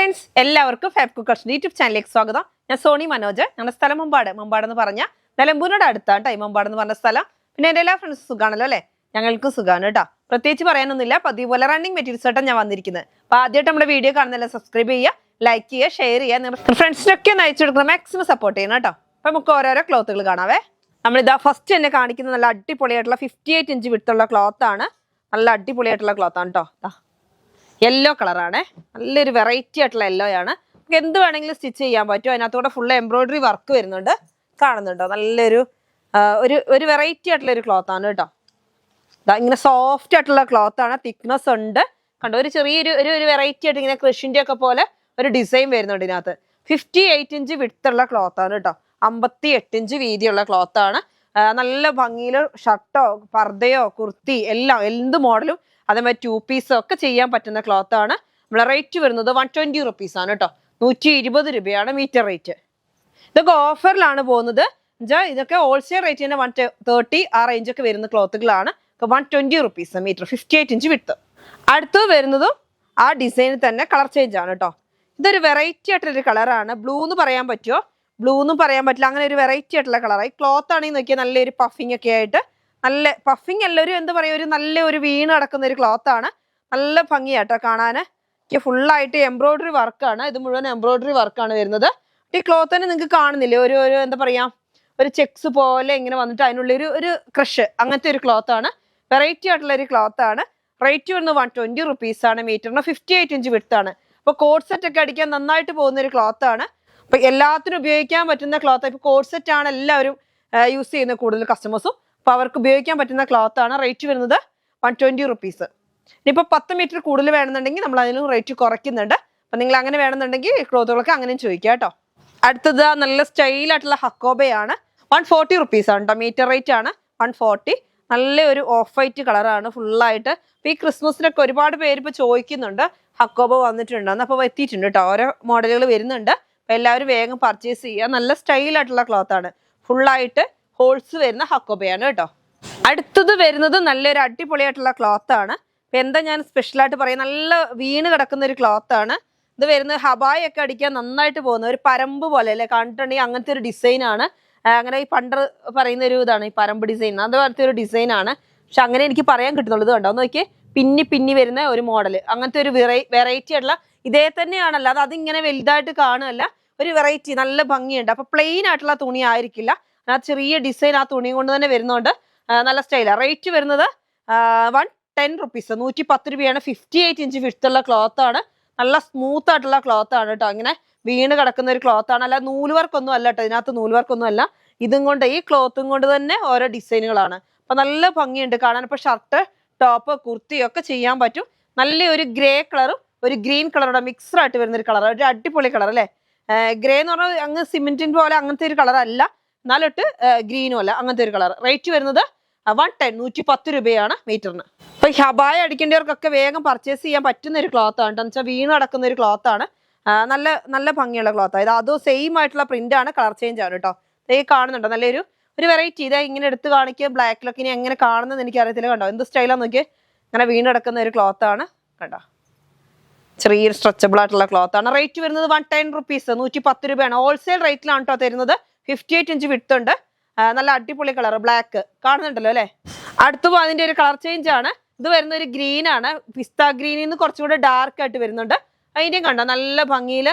Friends എല്ലാവർക്കും fab cookers YouTube ചാനലിലേക്ക് സ്വാഗതം. ഞാൻ സോണി മനോജ്. ഞങ്ങളുടെ സ്ഥലം മുമ്പാടെന്ന് പറഞ്ഞാൽ നിലമ്പൂരിനോട് അടുത്താണ് മുമ്പാടെന്ന് പറഞ്ഞ സ്ഥലം. പിന്നെ എൻ്റെ എല്ലാ ഫ്രണ്ട്സും സുഖാണല്ലോ അല്ലേ? ഞങ്ങൾക്ക് സുഖമാണ് കേട്ടോ. പ്രത്യേകിച്ച് പറയാനൊന്നുമില്ല. പതിപോലെ റണ്ണിങ് മെറ്റീരിയൽസ് ആയിട്ടാണ് ഞാൻ വന്നിരിക്കുന്നത്. അപ്പോൾ ആദ്യമായിട്ട് നമ്മുടെ വീഡിയോ കാണുന്നില്ല, സബ്സ്ക്രൈബ് ചെയ്യുക, ലൈക്ക് ചെയ്യുക, ഷെയർ ചെയ്യുക, നിങ്ങളുടെ ഫ്രണ്ട്സിനൊക്കെ ഒന്ന് അയച്ചു കൊടുക്കണം, മാക്സിമം സപ്പോർട്ട് ചെയ്യണം കേട്ടോ. അപ്പോൾ നമുക്ക് ഓരോരോ ക്ലോത്തുകൾ കാണാവേ. നമ്മളിതാ ഫസ്റ്റ് തന്നെ കാണിക്കുന്ന നല്ല അടിപൊളിയായിട്ടുള്ള 58 ഇഞ്ച് വിട്ടുള്ള ക്ലോത്താണ്. നല്ല അടിപൊളിയായിട്ടുള്ള ക്ലോത്താണ് കേട്ടോ. യെല്ലോ കളറാണ്, നല്ലൊരു വെറൈറ്റി ആയിട്ടുള്ള യെല്ലോ ആണ്. നമുക്ക് എന്ത് വേണമെങ്കിലും സ്റ്റിച്ച് ചെയ്യാൻ പറ്റും. അതിനകത്തൂടെ ഫുൾ എംബ്രോയിഡറി വർക്ക് വരുന്നുണ്ട്, കാണുന്നുണ്ടോ? നല്ലൊരു ഒരു വെറൈറ്റി ആയിട്ടുള്ള ഒരു ക്ലോത്ത് ആണ് കേട്ടോ. ഇങ്ങനെ സോഫ്റ്റ് ആയിട്ടുള്ള ക്ലോത്ത് ആണ്, തിക്നെസ് ഉണ്ട് കണ്ടോ. ഒരു ചെറിയൊരു ഒരു വെറൈറ്റി ആയിട്ട് ഇങ്ങനെ കൃഷിൻ്റെ ഒക്കെ പോലെ ഒരു ഡിസൈൻ വരുന്നുണ്ട് ഇതിനകത്ത്. 58 ഇഞ്ച് വിട്ടുള്ള ക്ലോത്ത് ആണ് കേട്ടോ. 58 ഇഞ്ച് വീതിയുള്ള ക്ലോത്ത് ആണ്. നല്ല ഭംഗിയിൽ ഷർട്ടോ പർദ്ദയോ കുർത്തി എല്ലാം എന്ത് മോഡലും അതേമാതിരി 2 പീസോ ഒക്കെ ചെയ്യാൻ പറ്റുന്ന ക്ലോത്ത് ആണ്. നമ്മളെ റേറ്റ് വരുന്നത് 120 റുപ്പീസ് ആണ് കേട്ടോ. 120 രൂപയാണ് മീറ്റർ റേറ്റ്. ഇതൊക്കെ ഓഫറിലാണ് പോകുന്നത്. ഇതൊക്കെ ഹോൾസെയിൽ റേറ്റ് തന്നെ 130 ആ റേഞ്ചൊക്കെ വരുന്ന ക്ലോത്തുകളാണ്. 120 റുപ്പീസ് മീറ്റർ, 58 ഇഞ്ച് വിട്ട്. അടുത്തത് വരുന്നതും ആ ഡിസൈനിൽ തന്നെ കളർ ചേഞ്ച് ആണ് കേട്ടോ. ഇതൊരു വെറൈറ്റി ആയിട്ടുള്ളൊരു കളറാണ്. ബ്ലൂ എന്ന് പറയാൻ പറ്റുമോ? ബ്ലൂ എന്നും പറയാൻ പറ്റില്ല, അങ്ങനെ ഒരു വെറൈറ്റി ആയിട്ടുള്ള കളറായി. ക്ലോത്ത് ആണെങ്കിൽ നോക്കിയാൽ നല്ലൊരു പഫിങ് ഒക്കെ ആയിട്ട്, നല്ല പഫിങ് എല്ലാവരും എന്താ പറയുക, ഒരു നല്ല ഒരു വീണ് കിടക്കുന്ന ഒരു ക്ലോത്ത് ആണ്. നല്ല ഭംഗിയാട്ടോ കാണാൻ. ഫുള്ളായിട്ട് എംബ്രോയിഡറി വർക്കാണ്. ഇത് മുഴുവൻ എംബ്രോയിഡറി വർക്കാണ് വരുന്നത്. ഈ ക്ലോത്ത് തന്നെ നിങ്ങൾക്ക് കാണുന്നില്ലേ, ഒരു എന്താ പറയാ, ഒരു ചെക്സ് പോലെ ഇങ്ങനെ വന്നിട്ട് അതിനുള്ളിൽ ഒരു ക്രഷ്, അങ്ങനത്തെ ഒരു ക്ലോത്ത് ആണ്. വെറൈറ്റി ആയിട്ടുള്ള ഒരു ക്ലോത്ത് ആണ്. റേറ്റ് വരുന്നത് 120 റുപ്പീസ് ആണ് മീറ്ററിന്. 58 ഇഞ്ച് വിട്ടാണ്. അപ്പോൾ കോഡ് സെറ്റ് ഒക്കെ അടിക്കാൻ നന്നായിട്ട് പോകുന്ന ഒരു ക്ലോത്ത് ആണ്. അപ്പൊ എല്ലാത്തിനും ഉപയോഗിക്കാൻ പറ്റുന്ന ക്ലോത്ത്. ഇപ്പൊ കോഡ് സെറ്റ് ആണ് എല്ലാവരും യൂസ് ചെയ്യുന്ന കൂടുതൽ കസ്റ്റമേഴ്സും. അപ്പൊ അവർക്ക് ഉപയോഗിക്കാൻ പറ്റുന്ന ക്ലോത്ത് ആണ്. റേറ്റ് വരുന്നത് 120 റുപ്പീസ്. ഇനിയിപ്പോൾ 10 മീറ്റർ കൂടുതൽ വേണമെന്നുണ്ടെങ്കിൽ നമ്മൾ അതിനും റേറ്റ് കുറയ്ക്കുന്നുണ്ട്. അപ്പൊ നിങ്ങൾ അങ്ങനെ വേണമെന്നുണ്ടെങ്കിൽ ക്ലോത്തുകളൊക്കെ അങ്ങനെയും ചോദിക്കുക കേട്ടോ. അടുത്തത് നല്ല സ്റ്റൈലായിട്ടുള്ള ഹക്കോബയാണ്. 140 റുപ്പീസ് ആണ് കേട്ടോ. മീറ്റർ റേറ്റ് ആണ് 140. നല്ല ഒരു ഓഫ് വൈറ്റ് കളറാണ് ഫുള്ളായിട്ട്. അപ്പൊ ഈ ക്രിസ്മസിനൊക്കെ ഒരുപാട് പേര് ഇപ്പൊ ചോദിക്കുന്നുണ്ട് ഹക്കോബ വന്നിട്ടുണ്ടെന്ന്. അപ്പോൾ എത്തിയിട്ടുണ്ട് കേട്ടോ. ഓരോ മോഡലുകൾ വരുന്നുണ്ട്. അപ്പൊ എല്ലാവരും വേഗം പർച്ചേസ് ചെയ്യുക. നല്ല സ്റ്റൈലായിട്ടുള്ള ക്ലോത്ത് ആണ്. ഫുള്ളായിട്ട് ഹോൾസ് വരുന്ന ഹക്കോബയാണ് കേട്ടോ. അടുത്തത് വരുന്നത് നല്ലൊരു അടിപൊളിയായിട്ടുള്ള ക്ലോത്ത് ആണ്. അപ്പൊ എന്താ ഞാൻ സ്പെഷ്യലായിട്ട് പറയാം, നല്ല വീണ് കിടക്കുന്ന ഒരു ക്ലോത്ത് ആണ്. ഇത് വരുന്നത് ഹബായൊക്കെ അടിക്കാൻ നന്നായിട്ട് പോകുന്ന ഒരു പരമ്പ് പോലെ അല്ലേ, കണ്ടിട്ടുണ്ടെങ്കിൽ അങ്ങനത്തെ ഒരു ഡിസൈൻ ആണ്. അങ്ങനെ ഈ പണ്ട് പറയുന്ന ഒരു ഇതാണ് ഈ പരമ്പ് ഡിസൈൻ, അതുപോലത്തെ ഒരു ഡിസൈൻ ആണ്. പക്ഷെ അങ്ങനെ എനിക്ക് പറയാൻ കിട്ടുന്നുള്ളത് കണ്ടോ, നോക്കിയേ, പിന്നി വരുന്ന ഒരു മോഡൽ, അങ്ങനത്തെ ഒരു വെറൈറ്റി ആയിട്ടുള്ള ഇതേ തന്നെയാണല്ലോ. അത് അതിങ്ങനെ വലുതായിട്ട് കാണുമല്ല, ഒരു വെറൈറ്റി നല്ല ഭംഗിയുണ്ട്. അപ്പൊ പ്ലെയിൻ ആയിട്ടുള്ള തുണി ആയിരിക്കില്ല, ആ ചെറിയ ഡിസൈൻ ആ തുണി കൊണ്ട് തന്നെ വരുന്നോണ്ട് നല്ല സ്റ്റൈലാണ്. റേറ്റ് വരുന്നത് 110 റുപ്പീസ്, 110 രൂപയാണ്. 58 ഇഞ്ച് വിട്ടുള്ള ക്ലോത്ത് ആണ്. നല്ല സ്മൂത്ത് ആയിട്ടുള്ള ക്ലോത്ത് ആണ് കേട്ടോ. ഇങ്ങനെ വീണ് കിടക്കുന്ന ഒരു ക്ലോത്ത് ആണ്. അല്ല നൂല് വർക്കൊന്നും അല്ല കേട്ടോ, ഇതിനകത്ത് നൂല് വർക്കൊന്നും അല്ല. ഇതും കൊണ്ട് ഈ ക്ലോത്തും കൊണ്ട് തന്നെ ഓരോ ഡിസൈനുകളാണ്. അപ്പൊ നല്ല ഭംഗിയുണ്ട് കാണാൻ. ഇപ്പൊ ഷർട്ട് ടോപ്പ് കുർത്തി ഒക്കെ ചെയ്യാൻ പറ്റും. നല്ല ഒരു ഗ്രേ കളറും ഒരു ഗ്രീൻ കളറുടെ മിക്സ്ഡ് ആയിട്ട് വരുന്ന ഒരു കളർ, ഒരു അടിപൊളി കളർ അല്ലേ. ഗ്രേ എന്ന് പറഞ്ഞാൽ അങ്ങ് സിമെന്റിന് പോലെ അങ്ങനത്തെ ഒരു കളർ അല്ല, എന്നാലൊട്ട് ഗ്രീനും അല്ല, അങ്ങനത്തെ ഒരു കളർ. റേറ്റ് വരുന്നത് 110 രൂപയാണ് മീറ്ററിന്. അപ്പൊ ഹബായ അടിക്കേണ്ടവർക്കൊക്കെ വേഗം പർച്ചേസ് ചെയ്യാൻ പറ്റുന്ന ഒരു ക്ലോത്ത് ആണ് എന്ന് വെച്ചാൽ വീണ് കിടക്കുന്ന ഒരു ക്ലോത്ത് ആണ്. നല്ല നല്ല ഭംഗിയുള്ള ക്ലോത്ത്. അതായത് അതും സെയിം ആയിട്ടുള്ള പ്രിന്റ് ആണ്, കളർ ചേഞ്ച് ആണ് കേട്ടോ. ഈ കാണുന്നുണ്ടോ നല്ലൊരു വെറൈറ്റി. ഇതാ ഇങ്ങനെ എടുത്ത് കാണിക്കുക, ബ്ലാക്കിലൊക്കെ ഇനി എങ്ങനെ കാണുന്നത് എനിക്ക് അറിയത്തില്ല. കണ്ടോ എന്ത് സ്റ്റൈലാന്ന് നോക്കിയേ, അങ്ങനെ വീണ് കിടക്കുന്ന ഒരു ക്ലോത്ത് ആണ് കണ്ടോ. ചെറിയൊരു സ്ട്രെച്ചബിൾ ആയിട്ടുള്ള ക്ലോത്ത് ആണ്. റേറ്റ് വരുന്നത് 110 റുപ്പീസ്, 110 രൂപയാണ്. ഹോൾസെയിൽ റേറ്റിലാണ് കേട്ടോ തരുന്നത്. 58 ഇഞ്ച് വിട്ടുണ്ട്. നല്ല അടിപൊളി കളർ, ബ്ലാക്ക് കാണുന്നുണ്ടല്ലോ അല്ലെ. അടുത്തപ്പോൾ അതിന്റെ ഒരു കളർ ചേഞ്ച് ആണ്. ഇത് വരുന്ന ഒരു ഗ്രീൻ ആണ്, പിസ്ത ഗ്രീനിൽ നിന്ന് കുറച്ചുകൂടെ ഡാർക്ക് ആയിട്ട് വരുന്നുണ്ട്. അതിന്റെയും കണ്ടോ നല്ല ഭംഗിയിൽ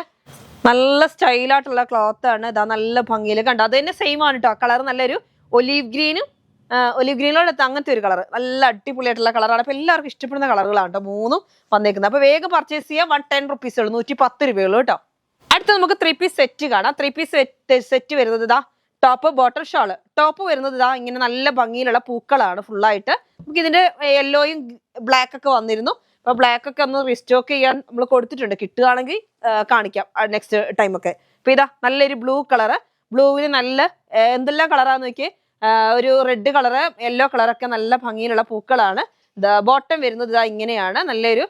നല്ല സ്റ്റൈലായിട്ടുള്ള ക്ലോത്ത് ആണ്. ഇതാ നല്ല ഭംഗിയിൽ കണ്ടോ, അത് തന്നെ സെയിം ആണ് കേട്ടോ. കളർ നല്ലൊരു ഒലീവ് ഗ്രീനും ഒലിവ് അങ്ങനത്തെ ഒരു കളർ, നല്ല അടിപൊളിയായിട്ടുള്ള കളറാണ്. അപ്പൊ എല്ലാവർക്കും ഇഷ്ടപ്പെടുന്ന കളറുകളാണ് കേട്ടോ മൂന്നും വന്നേക്കുന്നത്. അപ്പൊ വേഗം പർച്ചേസ് ചെയ്യാം. 110 റുപ്പീസ് ഉള്ളൂ, 110 രൂപയുള്ളൂ കേട്ടോ. അടുത്ത നമുക്ക് 3 പീസ് സെറ്റ് കാണാം. 3 പീസ് സെറ്റ് വരുന്നത് ഇതാ ടോപ്പ് ബോട്ടം ഷോള്. ടോപ്പ് വരുന്നത് ഇതാ ഇങ്ങനെ നല്ല ഭംഗിയിലുള്ള പൂക്കളാണ് ഫുള്ളായിട്ട്. നമുക്ക് ഇതിന്റെ യെല്ലോയും ബ്ലാക്ക് ഒക്കെ വന്നിരുന്നു. അപ്പൊ ബ്ലാക്ക് ഒക്കെ ഒന്ന് റീസ്റ്റോക്ക് ചെയ്യാൻ നമ്മൾ കൊടുത്തിട്ടുണ്ട്. കിട്ടുകയാണെങ്കിൽ കാണിക്കാം നെക്സ്റ്റ് ടൈം ഒക്കെ. അപ്പൊ ഇതാ നല്ലൊരു ബ്ലൂ കളറ്, ബ്ലൂവിന് നല്ല എന്തെല്ലാം കളറാന്ന് നോക്കിയേ, ഒരു റെഡ് കളറ് യെല്ലോ കളറൊക്കെ നല്ല ഭംഗിയിലുള്ള പൂക്കളാണ്. ബോട്ടം വരുന്നത് ഇതാ ഇങ്ങനെയാണ്, നല്ലൊരു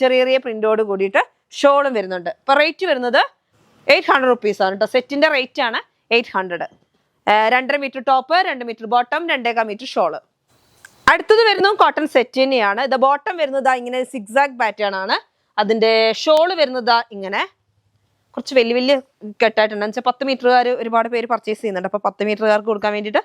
ചെറിയ പ്രിന്റോട് കൂടിയിട്ട് ഷോളും വരുന്നുണ്ട്. അപ്പൊ റേറ്റ് വരുന്നത് 800 റുപ്പീസ് ആണ് കേട്ടോ. സെറ്റിന്റെ റേറ്റ് ആണ് 800. 2.5 metre top, 2 metre bottom, 2.25 metre shawl. അടുത്തത് വരുന്നത് കോട്ടൺ സെറ്റ് തന്നെയാണ്. ബോട്ടം വരുന്നത് ഇങ്ങനെ സിഗ്സാഗ് പാറ്റേൺ ആണ്. അതിന്റെ ഷോള് വരുന്നത് ഇങ്ങനെ കുറച്ച് വലിയ വലിയ കെട്ടായിട്ടുണ്ട് വെച്ചാൽ 10 മീറ്ററുകാർ ഒരുപാട് പേര് പർച്ചേസ് ചെയ്യുന്നുണ്ട്. അപ്പോൾ 10 മീറ്ററുകാർക്ക് കൊടുക്കാൻ വേണ്ടിയിട്ട്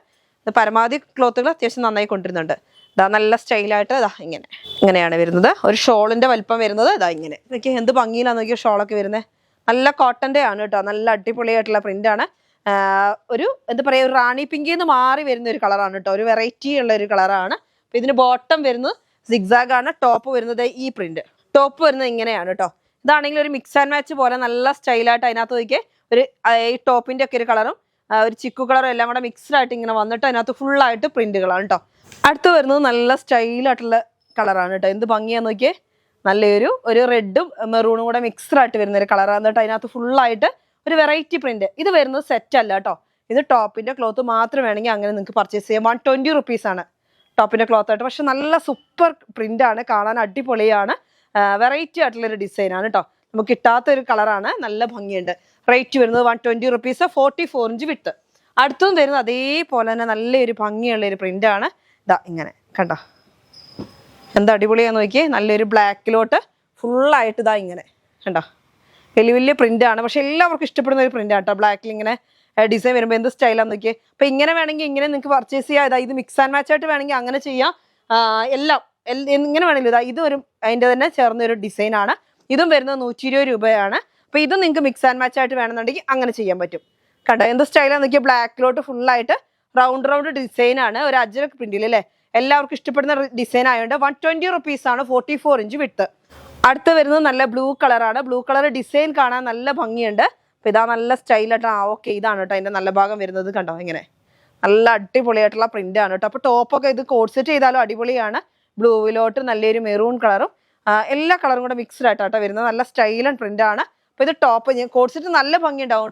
പരമാവധി ക്ലോത്തുകൾ അത്യാവശ്യം നന്നായി കൊണ്ടുവരുന്നുണ്ട്. ഇതാ നല്ല സ്റ്റൈലായിട്ട് ഇതാ ഇങ്ങനെയാണ് വരുന്നത്. ഒരു ഷോളിന്റെ വലിപ്പം വരുന്നത് ഇതാ ഇങ്ങനെ. ഇതൊക്കെ എന്ത് ഭംഗിയിലാന്ന് നോക്കിയ ഷോളൊക്കെ വരുന്നത്. നല്ല കോട്ടന്റെ ആണ് കേട്ടോ. നല്ല അടിപൊളിയായിട്ടുള്ള പ്രിന്റാണ്. ഒരു എന്താ പറയുക, ഒരു റാണി പിങ്കിൽ നിന്ന് മാറി വരുന്ന ഒരു കളറാണ് കേട്ടോ. ഒരു വെറൈറ്റി ഉള്ള ഒരു കളറാണ്. അപ്പൊ ഇതിന് ബോട്ടം വരുന്നത് സിഗ്സാഗ് ആണ്. ടോപ്പ് വരുന്നത് ഈ പ്രിന്റ്. ടോപ്പ് വരുന്നത് ഇങ്ങനെയാണ് കേട്ടോ. ഇതാണെങ്കിൽ ഒരു മിക്സ് ആൻഡ് മാച്ച് പോലെ നല്ല സ്റ്റൈലായിട്ട് അതിനകത്ത് നോക്കിയേ ഒരു ഈ ടോപ്പിന്റെ ഒക്കെ ഒരു കളറും ഒരു ചിക്കു കളറും എല്ലാം കൂടെ മിക്സ്ഡ് ആയിട്ട് ഇങ്ങനെ വന്നിട്ട് അതിനകത്ത് ഫുള്ളായിട്ട് പ്രിന്റുകളാണ് കേട്ടോ. അടുത്ത് വരുന്നത് നല്ല സ്റ്റൈലായിട്ടുള്ള കളറാണ് കേട്ടോ. എന്ത് ഭംഗിയാന്ന് നോക്കിയേ. നല്ലൊരു റെഡും മെറൂണും കൂടെ മിക്സ്ഡ് ആയിട്ട് വരുന്ന ഒരു കളറാണ് കേട്ടോ. അതിനകത്ത് ഫുള്ളായിട്ട് ഒരു വെറൈറ്റി പ്രിന്റ്. ഇത് വരുന്നത് സെറ്റ് അല്ല കേട്ടോ. ഇത് ടോപ്പിന്റെ ക്ലോത്ത് മാത്രം വേണമെങ്കിൽ അങ്ങനെ നിങ്ങൾക്ക് പർച്ചേസ് ചെയ്യാം. 120 റുപ്പീസാണ് ടോപ്പിന്റെ ക്ലോത്ത് ആയിട്ട്. പക്ഷെ നല്ല സൂപ്പർ പ്രിന്റ് ആണ്, കാണാൻ അടിപൊളിയാണ്. വെറൈറ്റി ആയിട്ടുള്ളൊരു ഡിസൈനാണ് കേട്ടോ. നമുക്ക് കിട്ടാത്തൊരു കളറാണ്, നല്ല ഭംഗിയുണ്ട്. റേറ്റ് വരുന്നത് 120 റുപ്പീസ്, 44 ഇഞ്ച് വിട്ട്. അടുത്തും വരുന്നത് അതേപോലെ തന്നെ നല്ലൊരു ഭംഗിയുള്ളൊരു പ്രിന്റാണ്. ഇതാ ഇങ്ങനെ കണ്ടോ, എന്താ അടിപൊളിയാന്ന് നോക്കിയേ. നല്ലൊരു ബ്ലാക്കിലോട്ട് ഫുള്ളായിട്ട് ഇതാ ഇങ്ങനെ കണ്ടോ. വലിയ വലിയ പ്രിന്റാണ്, പക്ഷെ എല്ലാവർക്കും ഇഷ്ടപ്പെടുന്ന ഒരു പ്രിന്റാണ് കേട്ടോ. ബ്ലാക്കിൽ ഇങ്ങനെ ഡിസൈൻ വരുമ്പോൾ എന്ത് സ്റ്റൈലാന്ന് നോക്കിയേ. അപ്പം ഇങ്ങനെ വേണമെങ്കിൽ ഇങ്ങനെ നിങ്ങൾക്ക് പർച്ചേസ് ചെയ്യാം. ഇതാ ഇത് മിക്സ് ആൻഡ് മാച്ച് ആയിട്ട് വേണമെങ്കിൽ അങ്ങനെ ചെയ്യാം. എല്ലാം ഇങ്ങനെ വേണമെങ്കിലും ഇതാ ഇത് ഒരു അതിൻ്റെ തന്നെ ചേർന്നൊരു ഡിസൈനാണ്. ഇതും വരുന്നത് 120 രൂപയാണ്. അപ്പോൾ ഇതും നിങ്ങൾക്ക് മിക്സ് ആൻഡ് മാച്ച് ആയിട്ട് വേണമെന്നുണ്ടെങ്കിൽ അങ്ങനെ ചെയ്യാൻ പറ്റും. കണ്ടോ എന്ത് സ്റ്റൈലാന്ന് നോക്കിയാൽ. ബ്ലാക്കിലോട്ട് ഫുള്ളായിട്ട് റൗണ്ട് ഡിസൈനാണ്. ഒരു അജ്രക് പ്രിന്റിൽ അല്ലേ, എല്ലാവർക്കും ഇഷ്ടപ്പെടുന്ന ഡിസൈൻ ആയതുകൊണ്ട് 120 റുപ്പീസാണ്, 44 ഇഞ്ച് വിട്ട്. അടുത്ത് വരുന്നത് നല്ല ബ്ലൂ കളറാണ്. ബ്ലൂ കളർ ഡിസൈൻ കാണാൻ നല്ല ഭംഗിയുണ്ട്. അപ്പോൾ ഇതാ നല്ല സ്റ്റൈലായിട്ട്. ഓക്കെ, ഇതാണ് കേട്ടോ അതിൻ്റെ നല്ല ഭാഗം വരുന്നത്. കണ്ടോ ഇങ്ങനെ നല്ല അടിപൊളിയായിട്ടുള്ള പ്രിന്റ് ആണ് കേട്ടോ. അപ്പോൾ ടോപ്പൊക്കെ ഇത് കോഡ് സെറ്റ് ചെയ്താലും അടിപൊളിയാണ്. ബ്ലൂവിലോട്ട് നല്ലൊരു മെറൂൺ കളറും എല്ലാ കളറും കൂടെ മിക്സ്ഡ് ആയിട്ടാട്ടോ വരുന്നത്. നല്ല സ്റ്റൈൽ ആൻഡ് പ്രിന്റ് ആണ്. അപ്പോൾ ഇത് ടോപ്പ് ഞാൻ കോഡ് സെറ്റ് നല്ല ഭംഗിയുണ്ടാവും.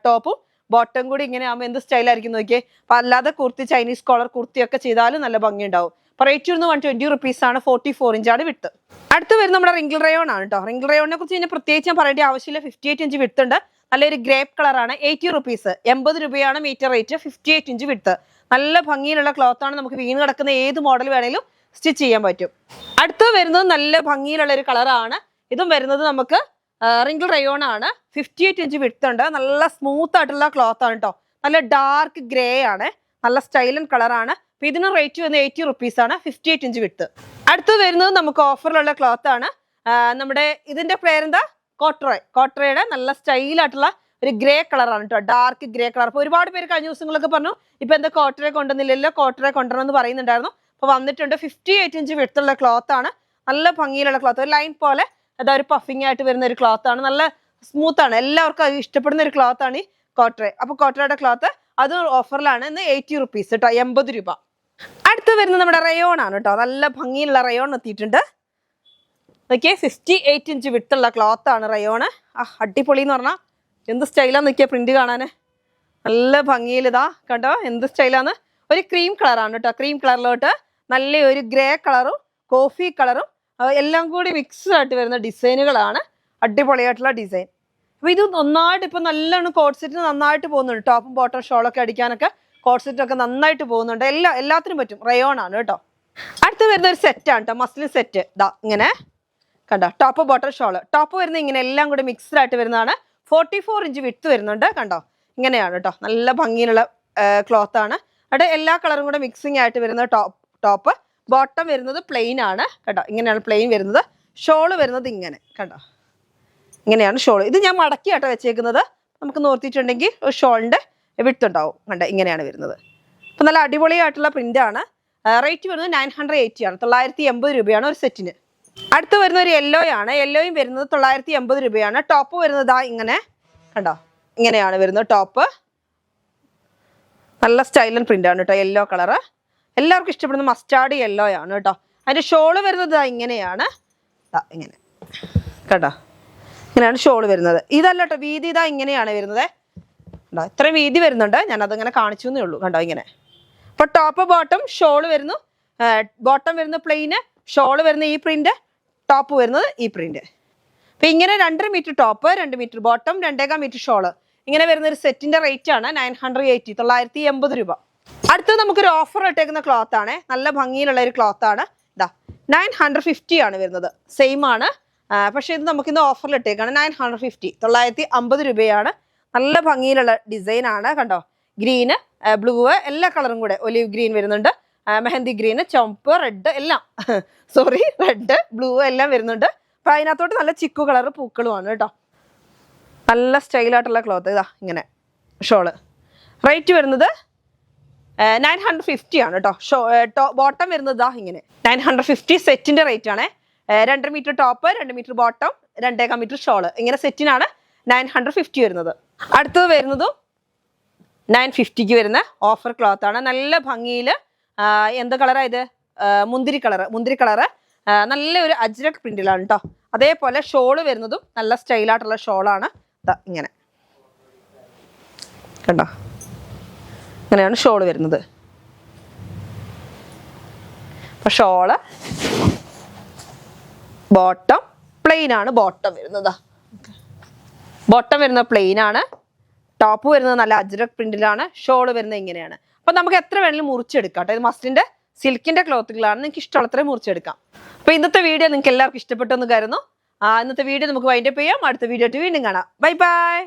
ടോപ്പും ബോട്ടം കൂടി ഇങ്ങനെ ആകുമ്പോൾ എന്ത് സ്റ്റൈലായിരിക്കും നോക്കിയേ. അപ്പോൾ അല്ലാതെ കുർത്തി, ചൈനീസ് കോളർ കുർത്തിയൊക്കെ ചെയ്താലും നല്ല ഭംഗിയുണ്ടാവും. അപ്പോൾ റേറ്റ് വരുന്നത് 120 റുപ്പീസാണ്, 44 ഇഞ്ചാണ് വിട്ട്. അടുത്ത് വരുന്നത് നമ്മുടെ റിങ്കിൾ റയോൺ ആണ് കേട്ടോ. റിങ്കിൾ റയോണിനെ കുറിച്ച് ഞാൻ പ്രത്യേകിച്ച് ഞാൻ പറയേണ്ട ആവശ്യമില്ല. 58 ഇഞ്ച് വിട്ട് ഉണ്ട്. നല്ലൊരു ഗ്രേപ്പ് കളറാണ്. 80 റുപ്പീസ്, 80 രൂപയാണ് മീറ്റർ റേറ്റ്. 58 ഇഞ്ച് വിട്ട്. നല്ല ഭംഗിയിലുള്ള ക്ലോത്ത് ആണ്. നമുക്ക് വീണ് കിടക്കുന്ന ഏത് മോഡൽ വേണേലും സ്റ്റിച്ച് ചെയ്യാൻ പറ്റും. അടുത്ത് വരുന്നത് നല്ല ഭംഗിയിലുള്ള ഒരു കളറാണ്. ഇതും വരുന്നത് നമുക്ക് റിങ്കിൾ റയോൺ ആണ്. 58 ഇഞ്ച് വിട്ട് ഉണ്ട്. നല്ല സ്മൂത്ത് ആയിട്ടുള്ള ക്ലോത്ത് ആണ് കേട്ടോ. നല്ല ഡാർക്ക് ഗ്രേ ആണ്. നല്ല സ്റ്റൈലൻ കളറാണ്. അപ്പൊ ഇതിന് റേറ്റ് വരുന്നത് 80 റുപ്പീസാണ്, 58 ഇഞ്ച് വിട്ട്. അടുത്ത് വരുന്നത് നമുക്ക് ഓഫറിലുള്ള ക്ലോത്ത് ആണ്. നമ്മുടെ ഇതിന്റെ പേരെന്താ, കോട്രോയുടെ നല്ല സ്റ്റൈലായിട്ടുള്ള ഒരു ഗ്രേ കളറാണ് കേട്ടോ. Dark grey colour. അപ്പോൾ ഒരുപാട് പേര് കഴിഞ്ഞ ദിവസങ്ങളൊക്കെ പറഞ്ഞു ഇപ്പൊ എന്താ കോട്രോ കൊണ്ടുവന്നില്ലല്ലോ, കോട്രോ കൊണ്ടുവരണം എന്ന് പറയുന്നുണ്ടായിരുന്നു. അപ്പോൾ വന്നിട്ടുണ്ട്. 58 ഇഞ്ച് വിട്ടുള്ള ക്ലോത്ത് ആണ്. നല്ല ഭംഗിയിലുള്ള ക്ലോത്ത്. ഒരു ലൈൻ പോലെ അതാ ഒരു പഫിങ് ആയിട്ട് വരുന്ന ഒരു ക്ലോത്ത് ആണ്. നല്ല സ്മൂത്ത് ആണ്. എല്ലാവർക്കും അത് ഇഷ്ടപ്പെടുന്ന ഒരു ക്ലോത്ത് ആണ് ഈ കോട്രോ. അപ്പോൾ കോട്രോയുടെ ക്ലോത്ത് അത് ഓഫറിലാണ്. ഇന്ന് 80 റുപ്പീസ് കേട്ടോ, 80 രൂപ. അടുത്ത് വരുന്നത് നമ്മുടെ റയോൺ ആണ് കേട്ടോ. നല്ല ഭംഗിയുള്ള റയോൺ എത്തിയിട്ടുണ്ട്. നോക്കിയേ, 58 ഇഞ്ച് വിട്ടുള്ള ക്ലോത്ത് ആണ് റയോണ്. അടിപൊളി എന്ന് പറഞ്ഞാൽ എന്ത് സ്റ്റൈലാന്ന് നോക്കിയാൽ പ്രിന്റ് കാണാൻ. നല്ല ഭംഗിയിൽ ഇതാ കണ്ടോ എന്ത് സ്റ്റൈലാന്ന്. ഒരു ക്രീം കളറാണ് കേട്ടോ. ക്രീം കളറിലോട്ട് നല്ല ഒരു ഗ്രേ കളറും കോഫി കളറും എല്ലാം കൂടി മിക്സ്ഡ് ആയിട്ട് വരുന്ന ഡിസൈനുകളാണ്. അടിപൊളിയായിട്ടുള്ള ഡിസൈൻ. അപ്പോൾ ഇത് നന്നായിട്ട് ഇപ്പം നല്ലോണം കോഡ് സെറ്റിന് നന്നായിട്ട് പോകുന്നുണ്ട്. ടോപ്പും ബോട്ടം ഷോളൊക്കെ അടിക്കാനൊക്കെ കോഡ് സെറ്റൊക്കെ നന്നായിട്ട് പോകുന്നുണ്ട്. എല്ലാത്തിനും പറ്റും. റയോൺ ആണ് കേട്ടോ. അടുത്ത് വരുന്ന ഒരു സെറ്റാണ് കേട്ടോ, മസ്ലിൻ സെറ്റ്. ഇതാ ഇങ്ങനെ കണ്ടോ, ടോപ്പ് ബോട്ടം ഷോള്. ടോപ്പ് വരുന്ന ഇങ്ങനെ എല്ലാം കൂടി മിക്സ്ഡ് ആയിട്ട് വരുന്നതാണ്. 44 ഇഞ്ച് വിട്ട് വരുന്നുണ്ട്. കണ്ടോ ഇങ്ങനെയാണ് കേട്ടോ. നല്ല ഭംഗിയിലുള്ള ക്ലോത്ത് ആണ്. അവിടെ എല്ലാ കളറും കൂടെ മിക്സിങ് ആയിട്ട് വരുന്ന ടോപ്പ്. ബോട്ടം വരുന്നത് പ്ലെയിൻ ആണ് കേട്ടോ. ഇങ്ങനെയാണ് പ്ലെയിൻ വരുന്നത്. ഷോള് വരുന്നത് ഇങ്ങനെ കണ്ടോ, ഇങ്ങനെയാണ് ഷോള്. ഇത് ഞാൻ മടക്കി ആട്ടോ വെച്ചേക്കുന്നത്. നമുക്ക് നോർത്തിട്ടുണ്ടെങ്കിൽ ഒരു ഷോളിൻ്റെ വിട്ടുണ്ടാവും. കണ്ടോ ഇങ്ങനെയാണ് വരുന്നത്. അപ്പം നല്ല അടിപൊളിയായിട്ടുള്ള പ്രിൻ്റാണ്. റേറ്റ് വരുന്നത് 980 ആണ്, 980 രൂപയാണ് ഒരു സെറ്റിന്. അടുത്ത് വരുന്ന ഒരു യെല്ലോ ആണ്. യെല്ലോയും വരുന്നത് 980 രൂപയാണ്. ടോപ്പ് വരുന്നത് ഇങ്ങനെ കണ്ടോ, ഇങ്ങനെയാണ് വരുന്നത് ടോപ്പ്. നല്ല സ്റ്റൈലൻ പ്രിന്റ് ആണ് കേട്ടോ. യെല്ലോ കളറ് എല്ലാവർക്കും ഇഷ്ടപ്പെടുന്ന മസ്റ്റാർഡ് യെല്ലോ ആണ് കേട്ടോ. അതിന്റെ ഷോള് വരുന്നത് ഇങ്ങനെയാണ്. ഇങ്ങനെ കേട്ടോ, ഇങ്ങനെയാണ് ഷോള് വരുന്നത്. ഇതല്ല കേട്ടോ, വീതി ഇതാ ഇങ്ങനെയാണ് വരുന്നത്. കണ്ടോ ഇത്ര വീതി വരുന്നുണ്ട്. ഞാൻ അതങ്ങനെ കാണിച്ചു എന്നേ ഉള്ളൂ. കണ്ടോ ഇങ്ങനെ. അപ്പൊ ടോപ്പ് ബോട്ടം ഷോള് വരുന്നു. ബോട്ടം വരുന്ന പ്ലെയിന്, ഷോള് വരുന്ന ഈ പ്രിന്റ്, ടോപ്പ് വരുന്നത് ഈ പ്രിന്റ്. അപ്പൊ ഇങ്ങനെ 2.5 metre top, 2 metre bottom, 2.25 metre shawl, ഇങ്ങനെ വരുന്ന ഒരു സെറ്റിന്റെ റേറ്റ് ആണ് 980, 980 രൂപ. അടുത്തത് നമുക്കൊരു ഓഫർ ഇട്ടേക്കുന്ന ക്ലോത്ത് ആണ്. നല്ല ഭംഗിയിലുള്ള ഒരു ക്ലോത്ത് ആണ്. ഇതാ 950 ആണ് വരുന്നത്. സെയിം ആണ്. പക്ഷേ ഇത് നമുക്കിന്ന് ഓഫറിൽ ഇട്ടേക്കാണ് 950, 950 രൂപയാണ്. നല്ല ഭംഗിയിലുള്ള ഡിസൈൻ ആണ് കണ്ടോ. ഗ്രീന്, ബ്ലൂ, എല്ലാ കളറും കൂടെ, ഒലിവ് ഗ്രീൻ വരുന്നുണ്ട്, മെഹന്തി ഗ്രീന്, ചുവപ്പ്, റെഡ് എല്ലാം സോറി റെഡ്, ബ്ലൂ എല്ലാം വരുന്നുണ്ട്. അപ്പം അതിനകത്തോട്ട് നല്ല ചിക്കു കളർ പൂക്കളുമാണ് കേട്ടോ. നല്ല സ്റ്റൈലായിട്ടുള്ള ക്ലോത്ത്. ഇതാ ഇങ്ങനെ ഷോള്. റേറ്റ് വരുന്നത് 950 ആണ് കേട്ടോ. ബോട്ടം വരുന്നത് ഇതാ ഇങ്ങനെ 950 സെറ്റിന്റെ റേറ്റ് ആണ്. 2 metre top, 2 metre bottom, 2.25 metre shawl, ഇങ്ങനെ സെറ്റിനാണ് 950 വരുന്നത്. അടുത്തത് വരുന്നതും 950 വരുന്ന ഓഫർ ക്ലോത്ത് ആണ്. നല്ല ഭംഗിയിൽ എന്ത് കളറാണ് ഇത്? മുന്തിരി കളറ് നല്ലൊരു അജ്രക് പ്രിന്റിലാണ് കേട്ടോ. അതേപോലെ ഷോള് വരുന്നതും നല്ല സ്റ്റൈലായിട്ടുള്ള ഷോളാണ്. ഇങ്ങനെ കണ്ടോ, ഇങ്ങനെയാണ് ഷോള് വരുന്നത്. അപ്പൊ ഷോള് ബോട്ടം പ്ലെയിൻ ആണ്. ബോട്ടം വരുന്നത് പ്ലെയിൻ ആണ്. ടോപ്പ് വരുന്നത് നല്ല അജ്രക് പ്രിന്റിലാണ്. ഷോള് വരുന്നത് ഇങ്ങനെയാണ്. അപ്പൊ നമുക്ക് എത്ര വേണമെങ്കിലും മുറിച്ചെടുക്കാം കേട്ടോ. ഇത് മസ്ലിന്റെ സിൽക്കിന്റെ ക്ലോത്തുകളാണ്. നിങ്ങൾക്ക് ഇഷ്ടമുള്ളത്രയും മുറിച്ചെടുക്കാം. അപ്പൊ ഇന്നത്തെ വീഡിയോ നിങ്ങൾക്ക് എല്ലാവർക്കും ഇഷ്ടപ്പെട്ടെന്ന് കരുതുന്നു. ഇന്നത്തെ വീഡിയോ നമുക്ക് വൈൻഡപ്പ് ചെയ്യാം. അടുത്ത വീഡിയോ വീണ്ടും കാണാം. Bye bye.